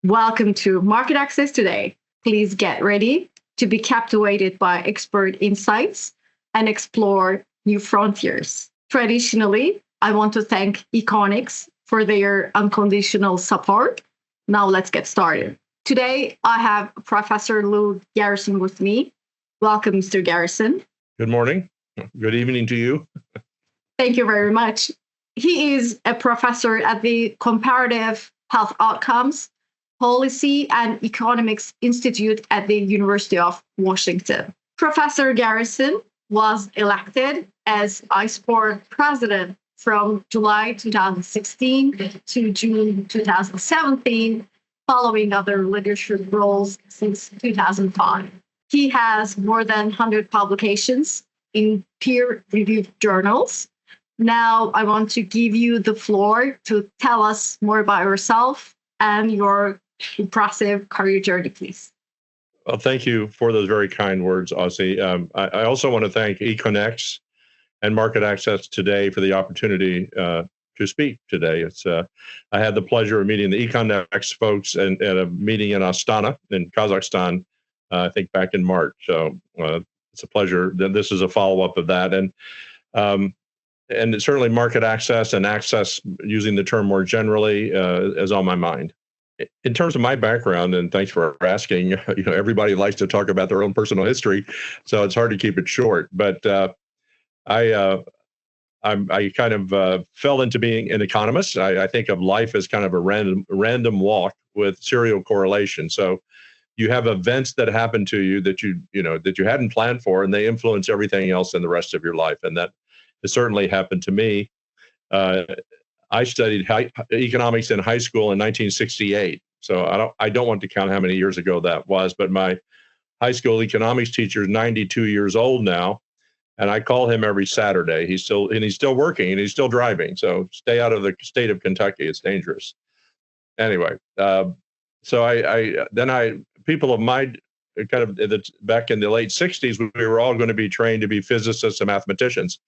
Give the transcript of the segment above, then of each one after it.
Welcome to Market Access Today. Please get ready to be captivated by expert insights and explore new frontiers. Traditionally, I want to thank Econics for their unconditional support. Now let's get started. Today, I have Professor Lou Garrison with me. Welcome, Mr. Garrison. Good morning. Good evening to you. Thank you very much. He is a professor at the Comparative Health Outcomes Policy and Economics Institute at the University of Washington. Professor Garrison was elected as ISPOR President from July 2016 to June 2017, following other leadership roles since 2005. He has more than 100 publications in peer-reviewed journals. Now I want to give you the floor to tell us more about yourself and your impressive career journey, please. Well, thank you for those very kind words, Ozzy. I also want to thank Econics and Market Access Today for the opportunity to speak today. I had the pleasure of meeting the Econics folks at a meeting in Astana in Kazakhstan, I think back in March. So it's a pleasure. This is a follow-up of that. And certainly market access and access, using the term more generally, is on my mind. In terms of my background, and thanks for asking, everybody likes to talk about their own personal history, so it's hard to keep it short. But I kind of fell into being an economist. I think of life as kind of a random walk with serial correlation. So you have events that happen to you that you hadn't planned for, and they influence everything else in the rest of your life. And that has certainly happened to me. I studied economics in high school in 1968. So I don't want to count how many years ago that was, but my high school economics teacher is 92 years old now, and I call him every Saturday. He's still working and he's still driving. So stay out of the state of Kentucky; it's dangerous. Anyway, so people of my kind of back in the late 60s, we were all going to be trained to be physicists and mathematicians.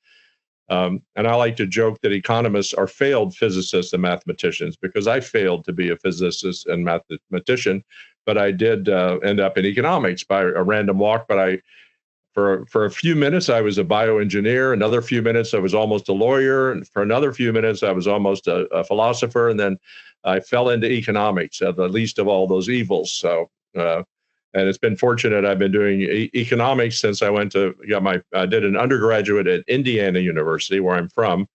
And I like to joke that economists are failed physicists and mathematicians, because I failed to be a physicist and mathematician, but I did end up in economics by a random walk. But for a few minutes, I was a bioengineer. Another few minutes, I was almost a lawyer. And for another few minutes, I was almost a philosopher. And then I fell into economics, the least of all those evils. So, and it's been fortunate. I've been doing economics since I did an undergraduate at Indiana University, where I'm from.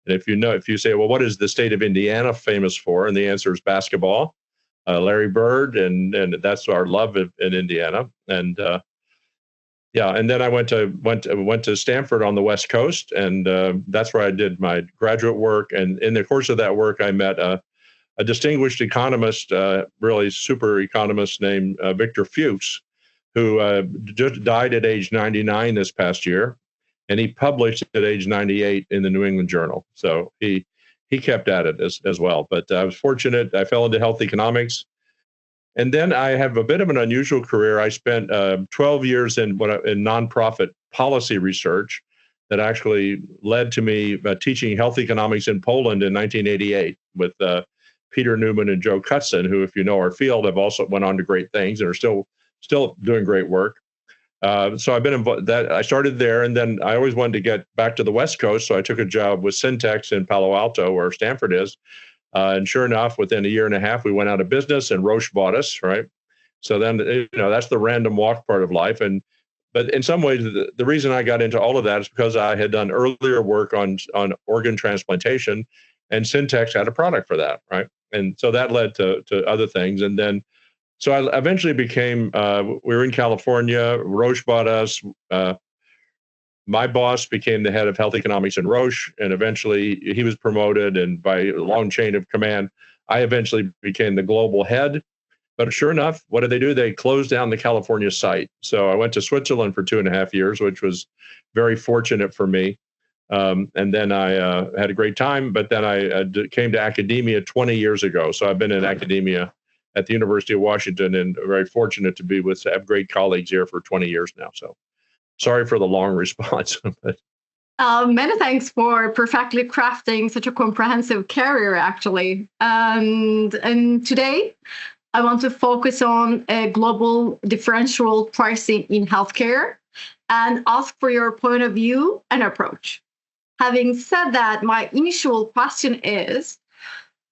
And if you say, well, what is the state of Indiana famous for? And the answer is basketball, Larry Bird, and that's our love in Indiana. And and then I went to Stanford on the West Coast, and that's where I did my graduate work. And in the course of that work, I met a distinguished economist, really super economist named Victor Fuchs, who just died at age 99 this past year, and he published at age 98 in the New England Journal. So he kept at it as well. But I was fortunate. I fell into health economics, and then I have a bit of an unusual career. I spent 12 years in nonprofit policy research that actually led to me teaching health economics in Poland in 1988 with Peter Newman and Joe Cutson, who, if you know our field, have also went on to great things and are still doing great work. So I've been involved. I started there, and then I always wanted to get back to the West Coast, so I took a job with Syntex in Palo Alto, where Stanford is. And sure enough, within a year and a half, we went out of business, and Roche bought us. Right. So then that's the random walk part of life. But in some ways, the reason I got into all of that is because I had done earlier work on organ transplantation, and Syntex had a product for that. Right. And so that led to other things. And then, so I eventually became, we were in California, Roche bought us. My boss became the head of health economics in Roche, and eventually he was promoted. And by a long chain of command, I eventually became the global head. But sure enough, what did they do? They closed down the California site. So I went to Switzerland for 2.5 years, which was very fortunate for me. And then I had a great time, but then I came to academia 20 years ago. So I've been in academia at the University of Washington, and very fortunate to have great colleagues here for 20 years now. So sorry for the long response. Many thanks for perfectly crafting such a comprehensive career, actually. And today, I want to focus on global differential pricing in healthcare and ask for your point of view and approach. Having said that, my initial question is,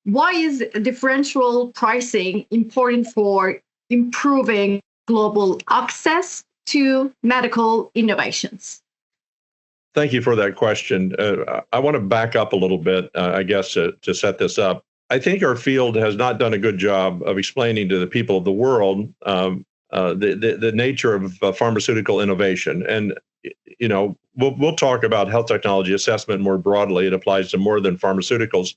why is differential pricing important for improving global access to medical innovations? Thank you for that question. I want to back up a little bit, I guess, to set this up. I think our field has not done a good job of explaining to the people of the world the nature of pharmaceutical innovation. And we'll talk about health technology assessment more broadly. It applies to more than pharmaceuticals.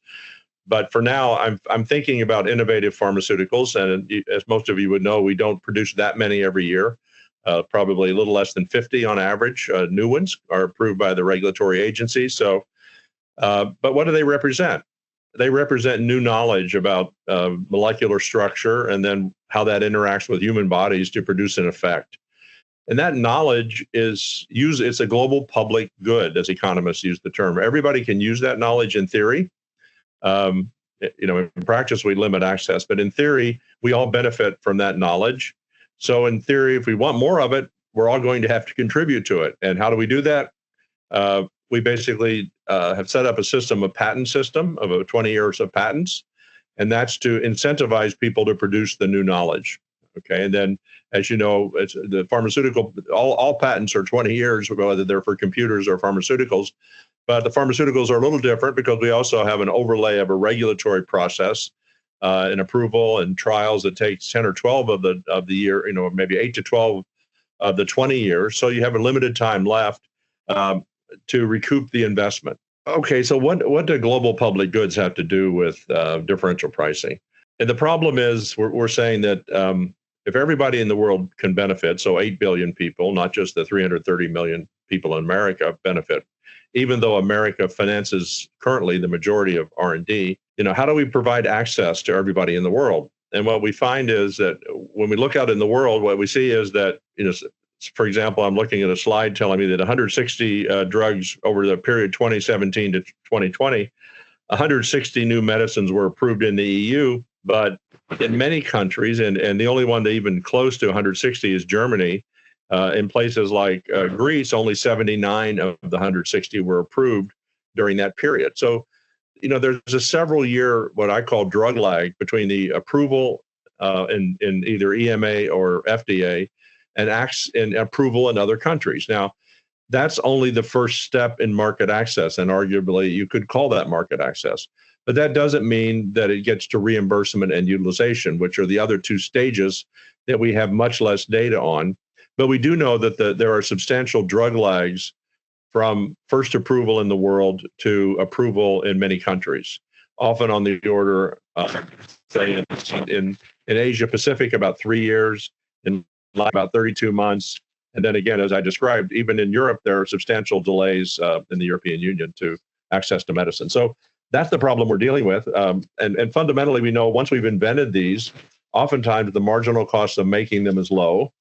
But for now, I'm thinking about innovative pharmaceuticals, and as most of you would know, we don't produce that many every year. Probably a little less than 50 on average. New ones are approved by the regulatory agencies. So, but what do they represent? They represent new knowledge about molecular structure and then how that interacts with human bodies to produce an effect. And that knowledge it's a global public good, as economists use the term. Everybody can use that knowledge in theory. In practice, we limit access, but in theory, we all benefit from that knowledge. So in theory, if we want more of it, we're all going to have to contribute to it. And how do we do that? We basically have set up a system, a patent system of 20 years of patents, and that's to incentivize people to produce the new knowledge. Okay, and then, as you know, it's the pharmaceutical. All patents are 20 years, whether they're for computers or pharmaceuticals. But the pharmaceuticals are a little different because we also have an overlay of a regulatory process, an approval and trials that takes 10 or 12 of the year, maybe 8 to 12 of the 20 years. So you have a limited time left to recoup the investment. Okay, so what do global public goods have to do with differential pricing? And the problem is we're saying that if everybody in the world can benefit, so 8 billion people, not just the 330 million people in America benefit, even though America finances currently the majority of R&D, how do we provide access to everybody in the world? And what we find is that when we look out in the world, what we see is that, for example, I'm looking at a slide telling me that 160 drugs over the period 2017 to 2020, 160 new medicines were approved in the EU, but in many countries, and the only one that even close to 160 is Germany. In places like Greece, only 79 of the 160 were approved during that period. So, there's a several-year, what I call drug lag between the approval in either EMA or FDA and approval in other countries. Now, that's only the first step in market access, and arguably you could call that market access. But that doesn't mean that it gets to reimbursement and utilization, which are the other two stages that we have much less data on. But we do know that there are substantial drug lags from first approval in the world to approval in many countries, often on the order, say, in Asia Pacific, about 3 years, in about 32 months. And then again, as I described, even in Europe, there are substantial delays in the European Union to access to medicine. So that's the problem we're dealing with. And fundamentally, we know once we've invented these, oftentimes the marginal cost of making them is low.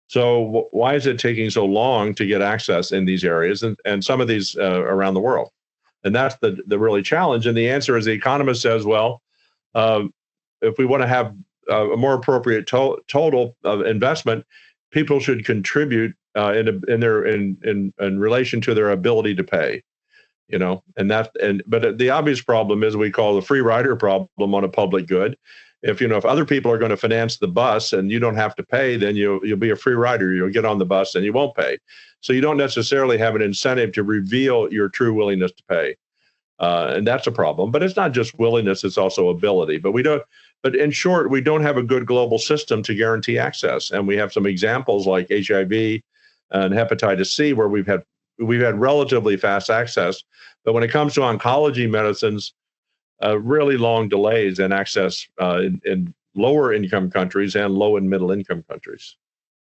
So why is it taking so long to get access in these areas and some of these around the world? And that's the really challenge. And the answer is the economist says, well, if we want to have a more appropriate total of investment, people should contribute in relation to their ability to pay. But the obvious problem is we call the free rider problem on a public good. If other people are going to finance the bus and you don't have to pay, then you'll be a free rider. You'll get on the bus and you won't pay. So you don't necessarily have an incentive to reveal your true willingness to pay, and that's a problem. But it's not just willingness; it's also ability. But in short, we don't have a good global system to guarantee access, and we have some examples like HIV and hepatitis C where we've had relatively fast access, but when it comes to oncology medicines, really long delays in access in lower income countries and low and middle income countries.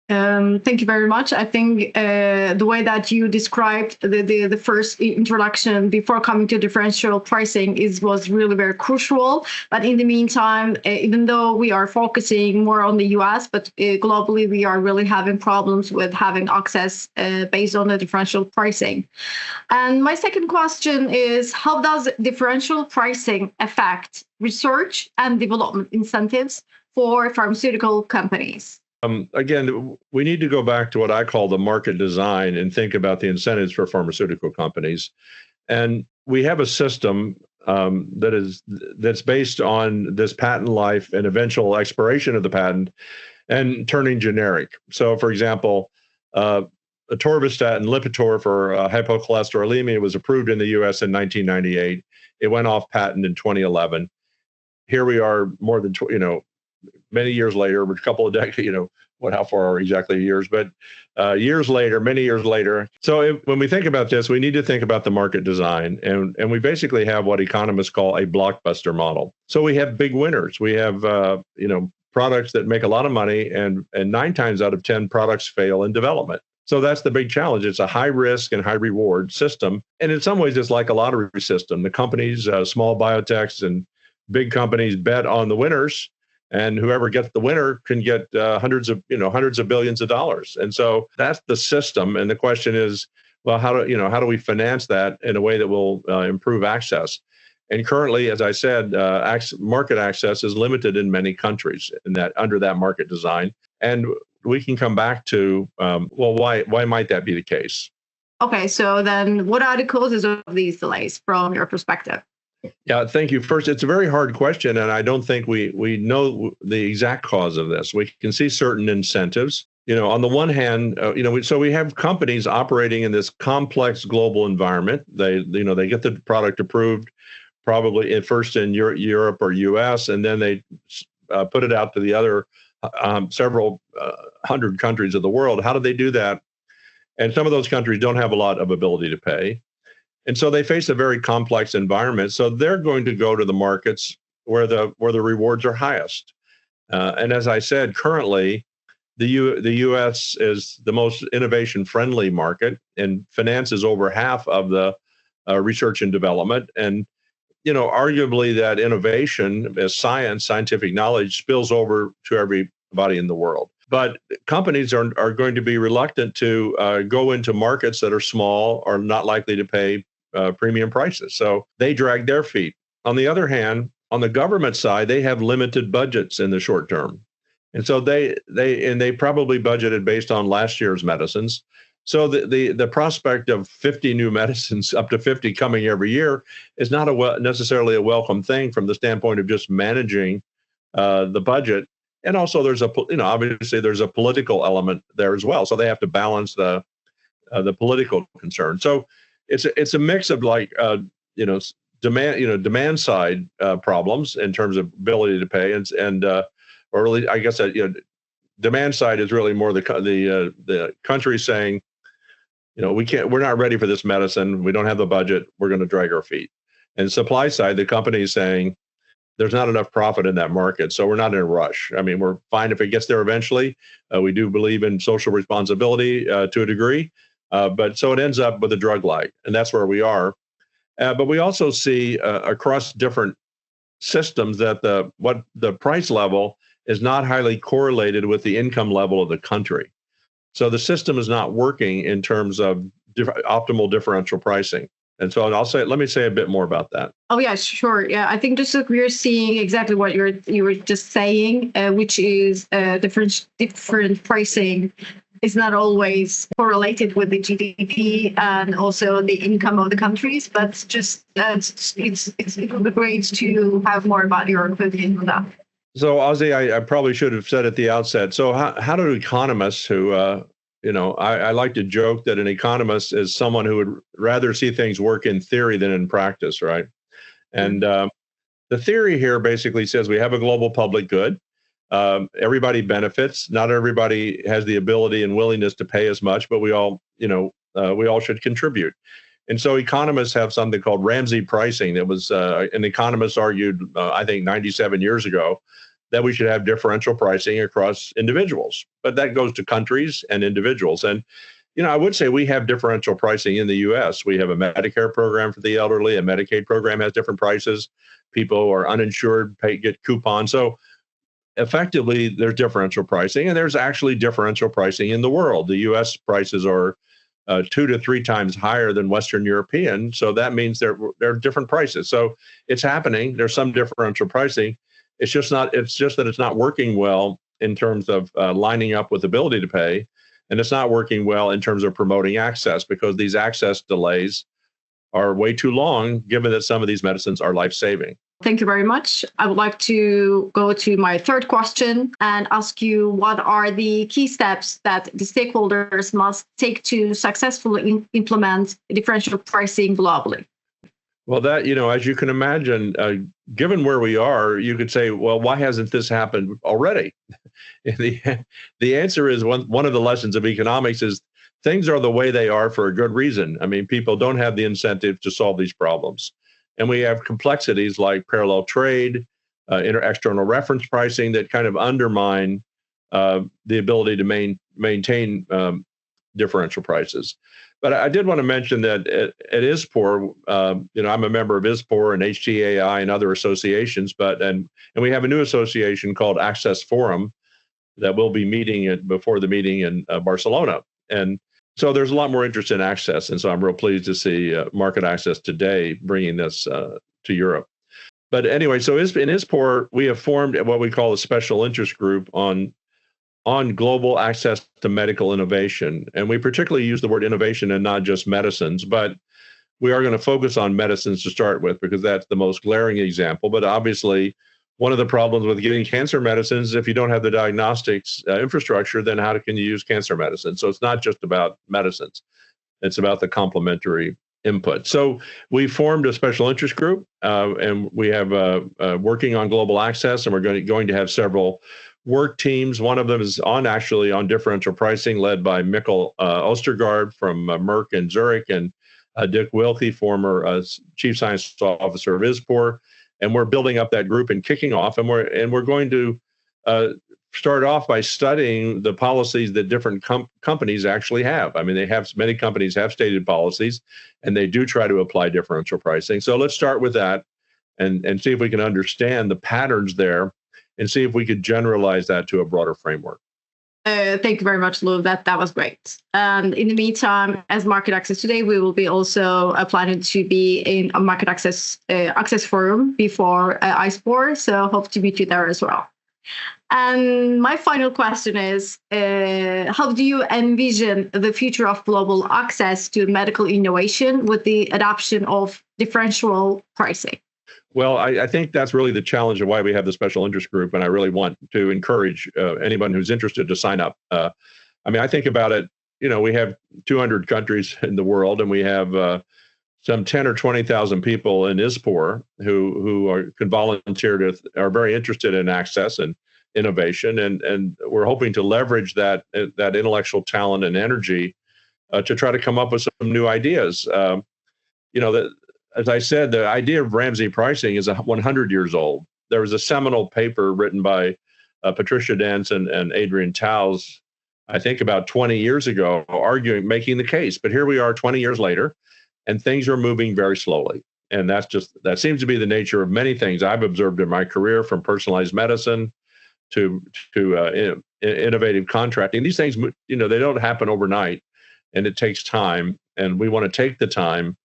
Thank you very much. I think the way that you described the first introduction before coming to differential pricing was really very crucial. But in the meantime, even though we are focusing more on the US, but globally we are really having problems with having access based on the differential pricing. And my second question is, how does differential pricing affect research and development incentives for pharmaceutical companies? Again, we need to go back to what I call the market design and think about the incentives for pharmaceutical companies. And we have a system that's based on this patent life and eventual expiration of the patent and turning generic. So, for example, atorvastatin Lipitor for hypocholesterolemia was approved in the U.S. in 1998. It went off patent in 2011. Here we are, more than many years later, a couple of decades. How far are exactly years? But many years later. So when we think about this, we need to think about the market design, and we basically have what economists call a blockbuster model. So we have big winners. We have products that make a lot of money, and 9 times out of 10 products fail in development. So that's the big challenge. It's a high risk and high reward system. And in some ways, it's like a lottery system. The companies, small biotechs and big companies bet on the winners, and whoever gets the winner can get hundreds of billions of dollars. And so that's the system. And the question is, well, how do we finance that in a way that will improve access? And currently, as I said, market access is limited in many countries under that market design. And we can come back to, why might that be the case? Okay, so then what are the causes of these delays from your perspective? Yeah, thank you. First, it's a very hard question, and I don't think we know the exact cause of this. We can see certain incentives. On the one hand, we have companies operating in this complex global environment. They get the product approved, probably at first in Europe or U.S., and then they put it out to the other several hundred countries of the world. How do they do that? And some of those countries don't have a lot of ability to pay. And so they face a very complex environment. So they're going to go to the markets where the rewards are highest. And as I said, currently, the U.S. is the most innovation-friendly market and finances over half of the research and development. And arguably that innovation, as scientific knowledge, spills over to everybody in the world. But companies are going to be reluctant to go into markets that are small or not likely to pay premium prices. So they drag their feet. On the other hand, on the government side, they have limited budgets in the short term. And so they probably budgeted based on last year's medicines. So the prospect of 50 new medicines, up to 50 coming every year, is not necessarily a welcome thing from the standpoint of just managing the budget. And also, obviously there's a political element there as well. So they have to balance the political concern. So it's a mix of demand side problems in terms of ability to pay or really, I guess demand side is really more the country saying, we're not ready for this medicine. We don't have the budget. We're going to drag our feet. And supply side, the company is saying there's not enough profit in that market, so we're not in a rush. I mean, we're fine if it gets there eventually. We do believe in social responsibility to a degree, but so it ends up with a drug lag, and that's where we are. But we also see across different systems that the price level is not highly correlated with the income level of the country. So the system is not working in terms of optimal differential pricing. And so let me say a bit more about that. Oh, yeah, sure. Yeah, I think just we're seeing exactly what you were just saying, which is different pricing is not always correlated with the GDP and also the income of the countries, but just it would be great to have more about your opinion on that. So, Ozzy, I probably should have said at the outset. So how do economists who, I like to joke that an economist is someone who would rather see things work in theory than in practice, right? And the theory here basically says we have a global public good. Everybody benefits. Not everybody has the ability and willingness to pay as much, but we all should contribute. And so economists have something called Ramsey pricing that was an economist argued, I think, 97 years ago, that we should have differential pricing across individuals. But that goes to countries and individuals. And, I would say we have differential pricing in the U.S. We have a Medicare program for the elderly. A Medicaid program has different prices. People who are uninsured get coupons. So effectively, there's differential pricing. And there's actually differential pricing in the world. The U.S. prices are 2 to 3 times higher than Western European. So that means there are different prices. So it's happening. There's some differential pricing. It's just that it's not working well in terms of lining up with ability to pay, and it's not working well in terms of promoting access because these access delays are way too long, given that some of these medicines are life-saving. Thank you very much. I would like to go to my third question and ask you what are the key steps that the stakeholders must take to successfully implement differential pricing globally? Well, that, as you can imagine, given where we are, you could say, well, why hasn't this happened already? The answer is one of the lessons of economics is things are the way they are for a good reason. I mean, people don't have the incentive to solve these problems. And we have complexities like parallel trade, external reference pricing that kind of undermine the ability to maintain differential prices. But I did want to mention that at ISPOR, I'm a member of ISPOR and HTAI and other associations, and we have a new association called Access Forum that will be meeting before the meeting in Barcelona. And so there's a lot more interest in access. And so I'm real pleased to see Market Access Today bringing this to Europe. But anyway, so in ISPOR, we have formed what we call a special interest group on global access to medical innovation. And we particularly use the word innovation and not just medicines, but we are going to focus on medicines to start with because that's the most glaring example. But obviously, one of the problems with getting cancer medicines, if you don't have the diagnostics infrastructure, then how can you use cancer medicine? So it's not just about medicines. It's about the complementary input. So we formed a special interest group, and we have working on global access, and we're going to have several work teams. One of them is on differential pricing, led by Mikkel Ostergaard from Merck in Zurich, and Dick Wilkie, former Chief Science Officer of ISPOR. And we're building up that group and kicking off, and we're going to start off by studying the policies that different companies actually have. I mean, many companies have stated policies, and they do try to apply differential pricing. So let's start with that, and see if we can understand the patterns there, and see if we could generalize that to a broader framework. Thank you very much, Lou. That was great. And in the meantime, as Market Access Today, we will be also planning to be in a Market Access Forum before ISPOR. So hope to meet you there as well. And my final question is, how do you envision the future of global access to medical innovation with the adoption of differential pricing? Well, I think that's really the challenge of why we have the special interest group, and I really want to encourage anyone who's interested to sign up. I think about it, we have 200 countries in the world, and we have some 10 or 20,000 people in ISPOR who can volunteer are very interested in access and innovation, and we're hoping to leverage that intellectual talent and energy to try to come up with some new ideas. As I said, the idea of Ramsey pricing is 100 years old. There was a seminal paper written by Patricia Dance and Adrian Taus, I think about 20 years ago, making the case. But here we are 20 years later, and things are moving very slowly. And that seems to be the nature of many things I've observed in my career, from personalized medicine to innovative contracting. These things, they don't happen overnight, and it takes time. And we want to take the time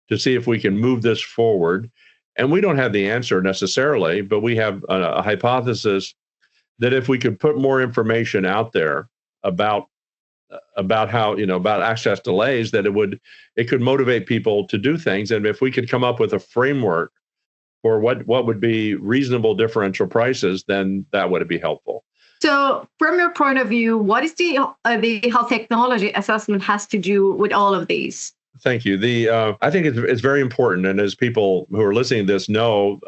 to see if we can move this forward. And we don't have the answer necessarily, but we have a hypothesis that if we could put more information out there about how, about access delays, that it could motivate people to do things. And if we could come up with a framework for what would be reasonable differential prices, then that would be helpful. So from your point of view, what is the health technology assessment has to do with all of these? Thank you. I think it's very important, and as people who are listening to this know,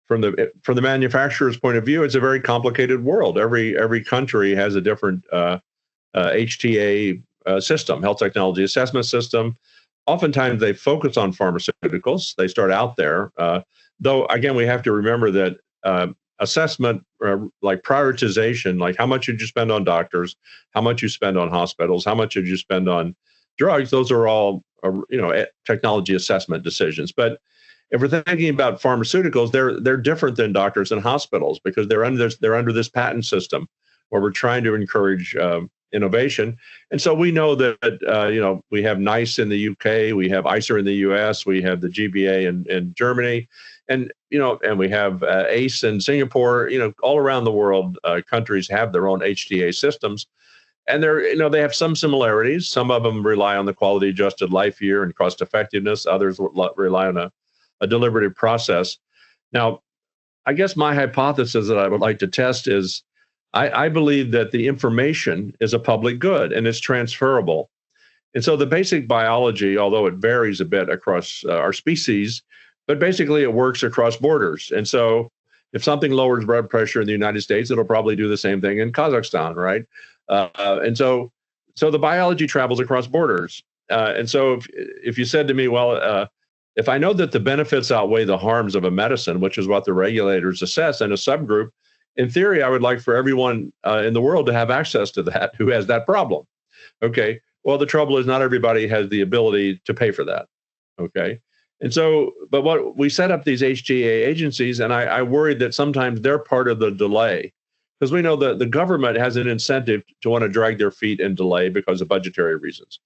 from the manufacturer's point of view, it's a very complicated world. Every country has a different HTA system, health technology assessment system. Oftentimes, they focus on pharmaceuticals. They start out there, though. Again, we have to remember that assessment, like prioritization, like how much did you spend on doctors, how much you spend on hospitals, how much did you spend on drugs, those are all, technology assessment decisions. But if we're thinking about pharmaceuticals, they're different than doctors and hospitals because they're under this patent system where we're trying to encourage innovation. And so we know that, we have NICE in the UK, we have ICER in the US, we have the GBA in Germany, and we have ACE in Singapore. All around the world, countries have their own HTA systems. And they have some similarities. Some of them rely on the quality adjusted life year and cost effectiveness. Others rely on a deliberative process. Now, I guess my hypothesis that I would like to test is I believe that the information is a public good and it's transferable. And so the basic biology, although it varies a bit across our species, but basically it works across borders. And so if something lowers blood pressure in the United States, it'll probably do the same thing in Kazakhstan, right? And so the biology travels across borders. And so if you said to me, well, if I know that the benefits outweigh the harms of a medicine, which is what the regulators assess in a subgroup, in theory, I would like for everyone in the world to have access to that who has that problem. Okay. Well, the trouble is not everybody has the ability to pay for that. Okay. And so, but what we set up these HTA agencies, and I worried that sometimes they're part of the delay. Because we know that the government has an incentive to want to drag their feet and delay because of budgetary reasons.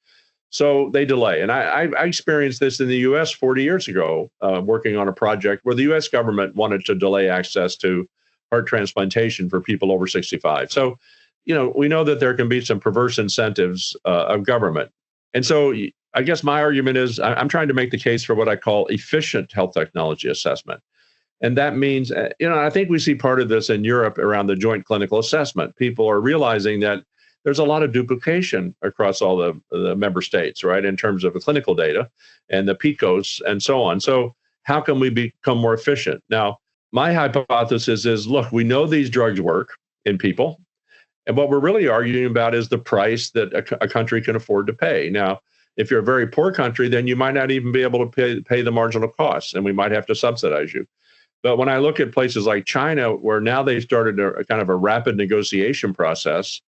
So they delay. And I experienced this in the US 40 years ago, working on a project where the US government wanted to delay access to heart transplantation for people over 65. So, we know that there can be some perverse incentives of government. And so I guess my argument is I'm trying to make the case for what I call efficient health technology assessment. And that means, I think we see part of this in Europe around the joint clinical assessment. People are realizing that there's a lot of duplication across all the member states, right, in terms of the clinical data and the PICOs and so on. So how can we become more efficient? Now, my hypothesis is, look, we know these drugs work in people. And what we're really arguing about is the price that a country can afford to pay. Now, if you're a very poor country, then you might not even be able to pay the marginal costs, and we might have to subsidize you. But when I look at places like China, where now they've started a kind of a rapid negotiation process,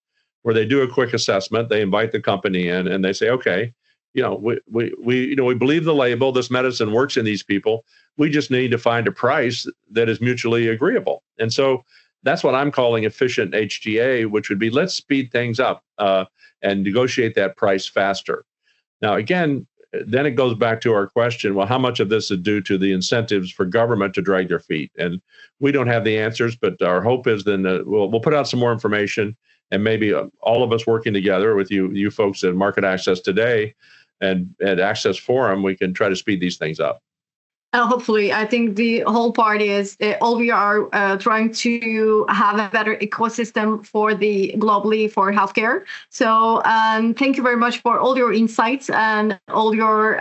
where they do a quick assessment, they invite the company in, and they say, okay, we believe the label, this medicine works in these people. We just need to find a price that is mutually agreeable. And so that's what I'm calling efficient HTA, which would be let's speed things up and negotiate that price faster. Now, again, then it goes back to our question, well, how much of this is due to the incentives for government to drag their feet? And we don't have the answers, but our hope is then we'll put out some more information, and maybe all of us working together with you folks at Market Access Today and at Access Forum, we can try to speed these things up. Hopefully, I think the whole part is all we are trying to have a better ecosystem for globally for healthcare. So thank you very much for all your insights and all your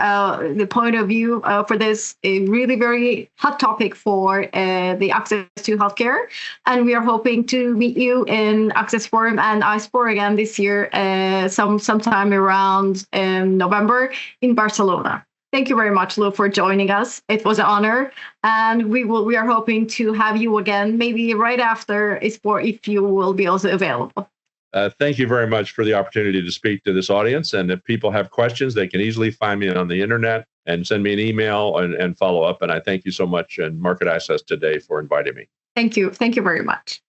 the point of view for this really very hot topic for the access to healthcare. And we are hoping to meet you in Access Forum and ISPOR again this year, sometime around November in Barcelona. Thank you very much, Lou, for joining us. It was an honor, and we are hoping to have you again, maybe right after ISPOR, if you will be also available. Thank you very much for the opportunity to speak to this audience. And if people have questions, they can easily find me on the internet and send me an email and follow up. And I thank you so much and Market Access Today for inviting me. Thank you. Thank you very much.